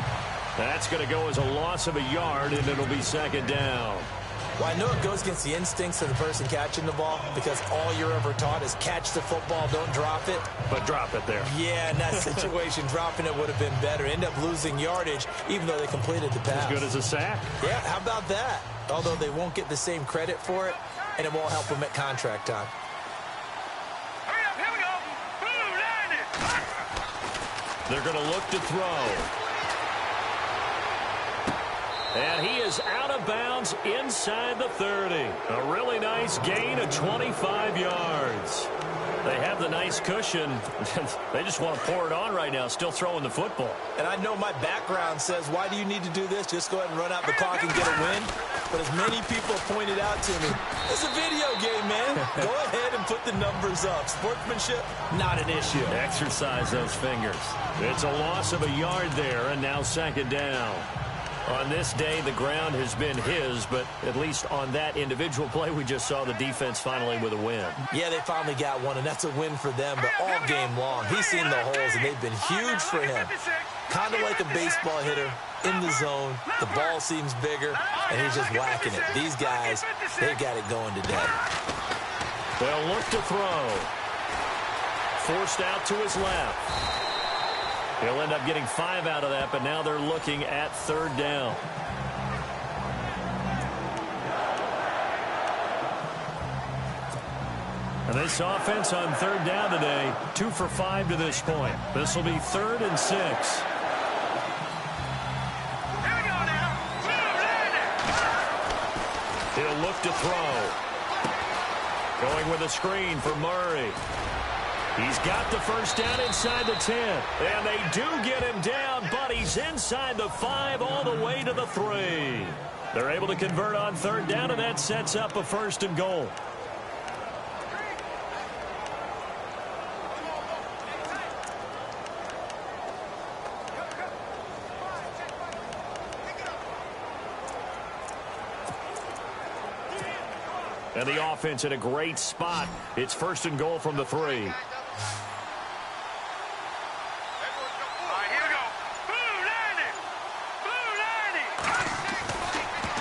That's going to go as a loss of a yard, and it'll be 2nd down. Well, I know it goes against the instincts of the person catching the ball because all you're ever taught is catch the football, don't drop it. But drop it there. Yeah, in that situation, dropping it would have been better. End up losing yardage, even though they completed the pass. As good as a sack. Yeah, how about that? Although they won't get the same credit for it, and it won't help them at contract time. They're going to look to throw. And he is out of bounds inside the 30. A really nice gain of 25 yards. They have the nice cushion. They just want to pour it on right now, still throwing the football. And I know my background says, why do you need to do this? Just go ahead and run out the clock and get a win. But as many people pointed out to me, it's a video game, man. Go ahead and put the numbers up. Sportsmanship, not an issue. Exercise those fingers. It's a loss of a yard there, and now 2nd down. On this day, the ground has been his, but at least on that individual play, we just saw the defense finally with a win. Yeah, they finally got one, and that's a win for them, but all game long, he's seen the holes, and they've been huge for him. Kind of like a baseball hitter in the zone. The ball seems bigger, and he's just whacking it. These guys, they've got it going today. They'll look to throw. Forced out to his left. He'll end up getting 5 out of that, but now they're looking at 3rd down. And this offense on 3rd down today, 2 for 5 to this point. This will be 3rd and 6. He'll look to throw. Going with a screen for Murray. He's got the first down inside the 10. And they do get him down, but he's inside the 5 all the way to the 3. They're able to convert on 3rd down, and that sets up a 1st and goal. And the offense in a great spot. It's 1st and goal from the 3.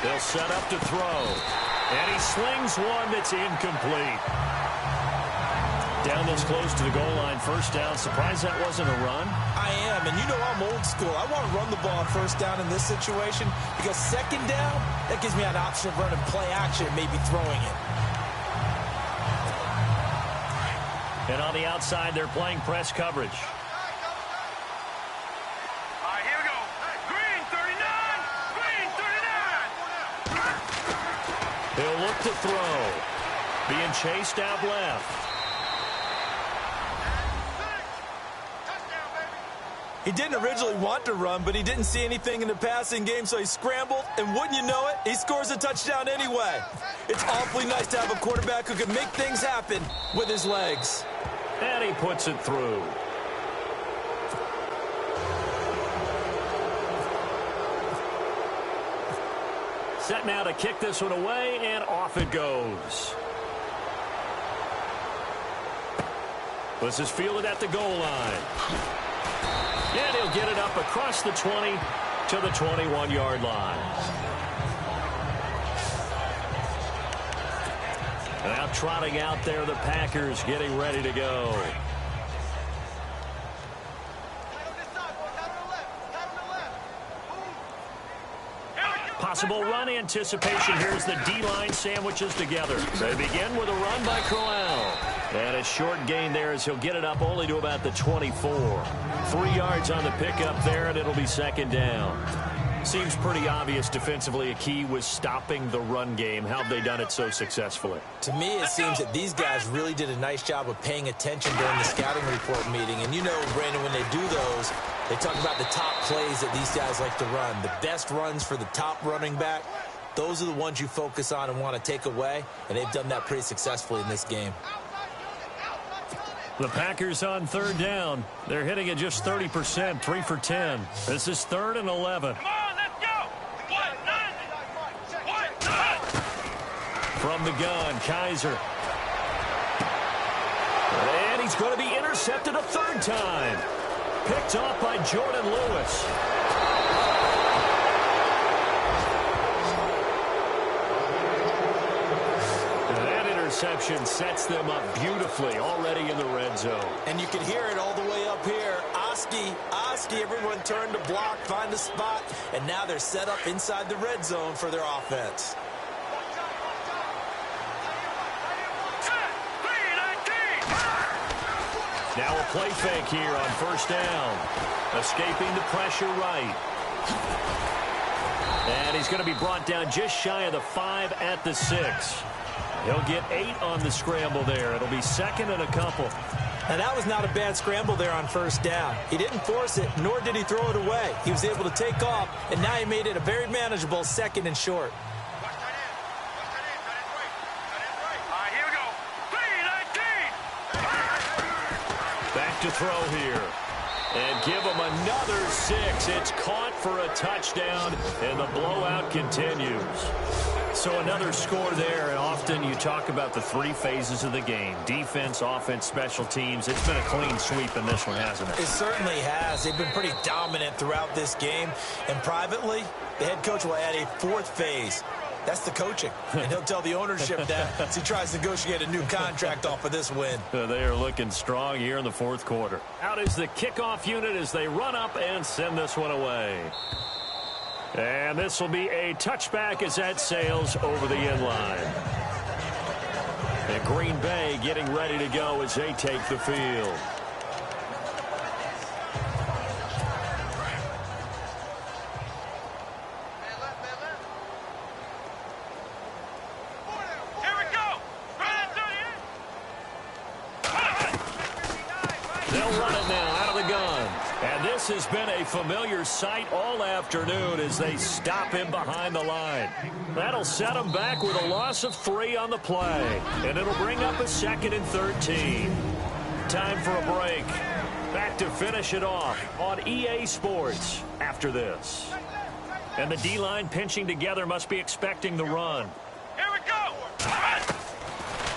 They'll set up to throw. And he slings one that's incomplete. Down this close to the goal line, 1st down. Surprised that wasn't a run? I am, and you know I'm old school. I want to run the ball on 1st down in this situation because 2nd down, that gives me an option of running play action and maybe throwing it. And on the outside, they're playing press coverage. He'll look to throw. Being chased out left. He didn't originally want to run, but he didn't see anything in the passing game, so he scrambled, and wouldn't you know it, he scores a touchdown anyway. It's awfully nice to have a quarterback who can make things happen with his legs. And he puts it through. Set now to kick this one away, and off it goes. This is fielded at the goal line. And he'll get it up across the 20 to the 21-yard line. Now trotting out there, the Packers getting ready to go. Possible run anticipation. Here's the D-line sandwiches together. They begin with a run by Crowell. And a short gain there as he'll get it up only to about the 24. 3 yards on the pickup there, and it'll be second down. Seems pretty obvious defensively a key was stopping the run game. How have they done it so successfully? To me, it seems that these guys really did a nice job of paying attention during the scouting report meeting. And you know, Brandon, when they do those, they talk about the top plays that these guys like to run. The best runs for the top running back. Those are the ones you focus on and want to take away. And they've done that pretty successfully in this game. The Packers on third down. They're hitting at just 30%, 3 for 10. This is 3rd and 11. Come on, let's go. From the gun, Kaiser. And he's going to be intercepted a third time. Picked off by Jordan Lewis. Interception sets them up beautifully already in the red zone. And you can hear it all the way up here. Oski, everyone turned to block, find a spot, and now they're set up inside the red zone for their offense. Now a play fake here on first down. Escaping the pressure right. And he's going to be brought down just shy of the 5 at the 6. He'll get 8 on the scramble there. It'll be second and a couple. And that was not a bad scramble there on first down. He didn't force it, nor did he throw it away. He was able to take off, and now he made it a very manageable 2nd and short. Here we go. 3-19. Back to throw here. And give him another 6. It's caught for a touchdown, and the blowout continues. So another score there, and often you talk about the 3 phases of the game. Defense, offense, special teams. It's been a clean sweep in this one, hasn't it? It certainly has. They've been pretty dominant throughout this game. And privately, the head coach will add a 4th phase. That's the coaching. And he'll tell the ownership that as he tries to negotiate a new contract off of this win. They are looking strong here in the 4th quarter. Out is the kickoff unit as they run up and send this one away. And this will be a touchback as that sails over the end line. And Green Bay getting ready to go as they take the field. Here we go. They'll run it now out of the gun. And this has been a familiar sight all afternoon as they stop him behind the line. That'll set him back with a loss of 3 on the play. And it'll bring up a 2nd and 13. Time for a break. Back to finish it off on EA Sports after this. And the D-line pinching together must be expecting the run. Here we go.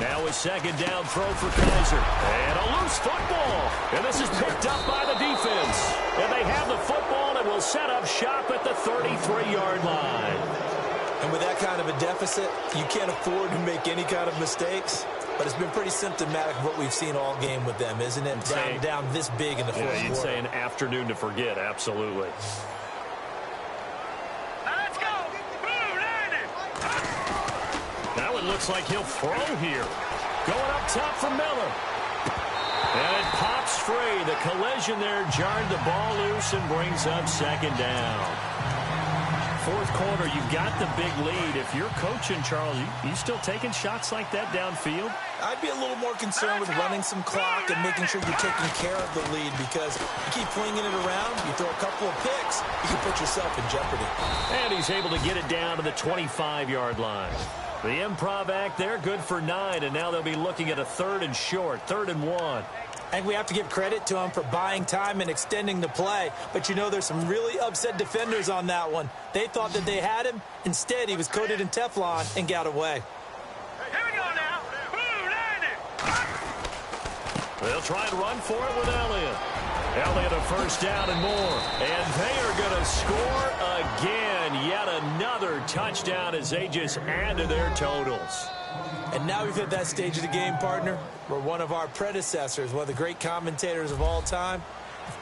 Now a 2nd down throw for Kaiser. And a loose football. And this is picked up by the defense. And they have the football and will set up shop at the 33-yard line. And with that kind of a deficit, you can't afford to make any kind of mistakes. But it's been pretty symptomatic of what we've seen all game with them, isn't it? Down this big in the 4th quarter. Yeah, you'd say an afternoon to forget, absolutely. Let's go. Now it looks like he'll throw here. Going up top for Miller. And it pops free. The collision there jarred the ball loose and brings up 2nd down. fourth quarter, you've got the big lead. If you're coaching, Charles, you still taking shots like that downfield? I'd be a little more concerned with running some clock and making sure you're taking care of the lead, because you keep flinging it around, you throw a couple of picks, you can put yourself in jeopardy. And he's able to get it down to the 25-yard line. The improv act there, good for 9, and now they'll be looking at a 3rd and short, 3rd and 1. And we have to give credit to him for buying time and extending the play. But, you know, there's some really upset defenders on that one. They thought that they had him. Instead, he was coated in Teflon and got away. Here we go now. Boom, landed. They'll try and run for it with Elliott. Elliott a first down and more. And they are going to score again. Yet another touchdown as they just add to their totals. And now we've hit that stage of the game, partner, where one of our predecessors, one of the great commentators of all time,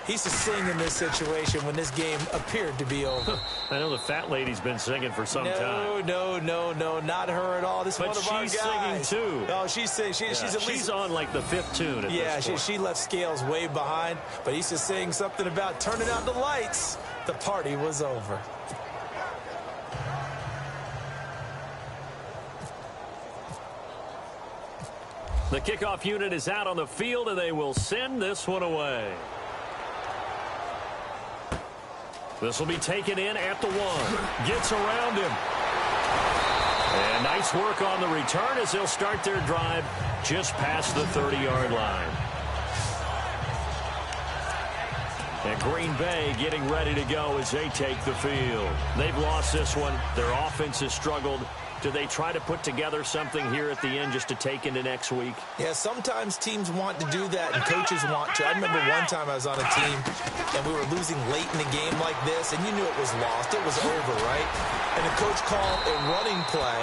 he used to sing in this situation when this game appeared to be over. I know the fat lady's been singing for some time. No, not her at all. This is one of our guys. But she's singing, too. Oh, she's singing. She's at least... She's on, like, the 5th tune at this point. She left Scales way behind, but he used to sing something about turning out the lights. The party was over. The kickoff unit is out on the field, and they will send this one away. This will be taken in at the 1. Gets around him. And nice work on the return as they'll start their drive just past the 30-yard line. And Green Bay getting ready to go as they take the field. They've lost this one. Their offense has struggled. Do they try to put together something here at the end just to take into next week? Yeah, sometimes teams want to do that and coaches want to. I remember one time I was on a team and we were losing late in the game like this, and you knew it was lost. It was over, right? And the coach called a running play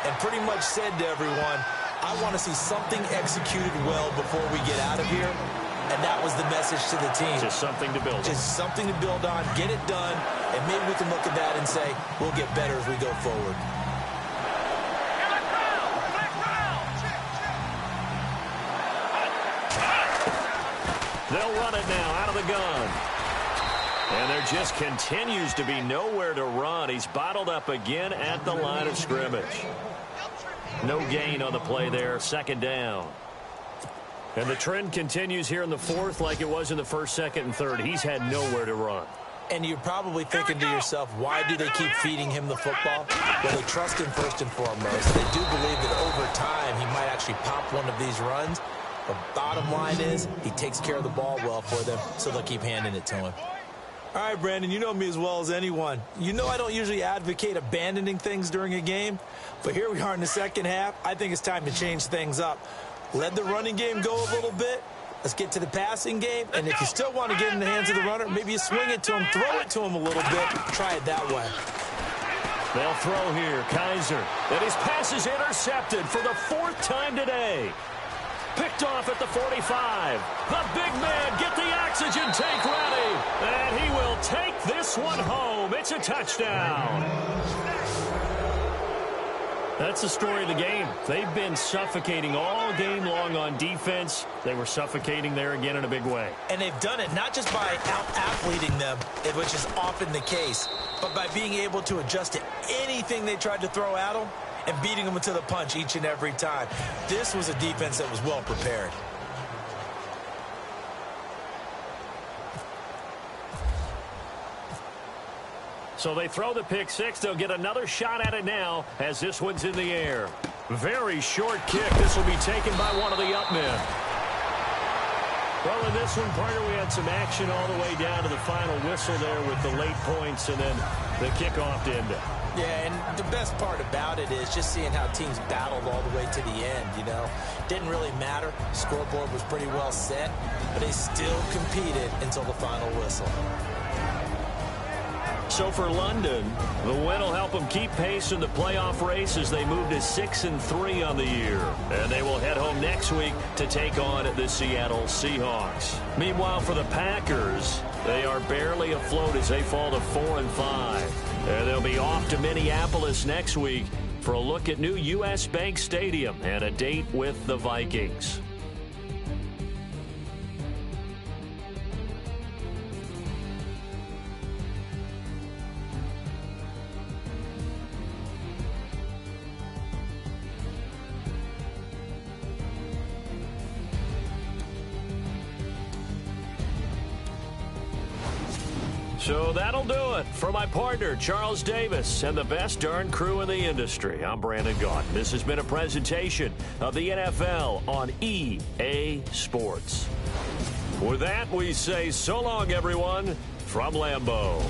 and pretty much said to everyone, I want to see something executed well before we get out of here. And that was the message to the team. Just something to build on. Just something to build on, get it done, and maybe we can look at that and say, we'll get better as we go forward. They'll run it now out of the gun. And there just continues to be nowhere to run. He's bottled up again at the line of scrimmage. No gain on the play there. 2nd down. And the trend continues here in the 4th like it was in the 1st, 2nd, and 3rd. He's had nowhere to run. And you're probably thinking to yourself, why do they keep feeding him the football? Well, they trust him first and foremost. They do believe that over time he might actually pop one of these runs. The bottom line is he takes care of the ball well for them, so they'll keep handing it to him. All right, Brandon, you know me as well as anyone. You know I don't usually advocate abandoning things during a game, but here we are in the 2nd half. I think it's time to change things up. Let the running game go a little bit. Let's get to the passing game, and if you still want to get in the hands of the runner, maybe you swing it to him, throw it to him a little bit, try it that way. They'll throw here, Kaiser, and his pass is intercepted for the 4th time today. Picked off at the 45. The big man, get the oxygen tank ready. And he will take this one home. It's a touchdown. That's the story of the game. They've been suffocating all game long on defense. They were suffocating there again in a big way. And they've done it not just by out-athleting them, which is often the case, but by being able to adjust to anything they tried to throw at them and beating them to the punch each and every time. This was a defense that was well prepared. So they throw the pick 6. They'll get another shot at it now as this one's in the air. Very short kick. This will be taken by one of the up men. Well, in this one, partner, we had some action all the way down to the final whistle there with the late points and then the kickoff to end it. Yeah, and the best part about it is just seeing how teams battled all the way to the end, you know. Didn't really matter. Scoreboard was pretty well set, but they still competed until the final whistle. So for London, the win will help them keep pace in the playoff race as they move to 6-3 on the year. And they will head home next week to take on the Seattle Seahawks. Meanwhile, for the Packers, they are barely afloat as they fall to 4-5. And they'll be off to Minneapolis next week for a look at new U.S. Bank Stadium and a date with the Vikings. So that'll do it. For my partner, Charles Davis, and the best darn crew in the industry, I'm Brandon Gaudin. This has been a presentation of the NFL on EA Sports. With that, we say so long, everyone, from Lambeau.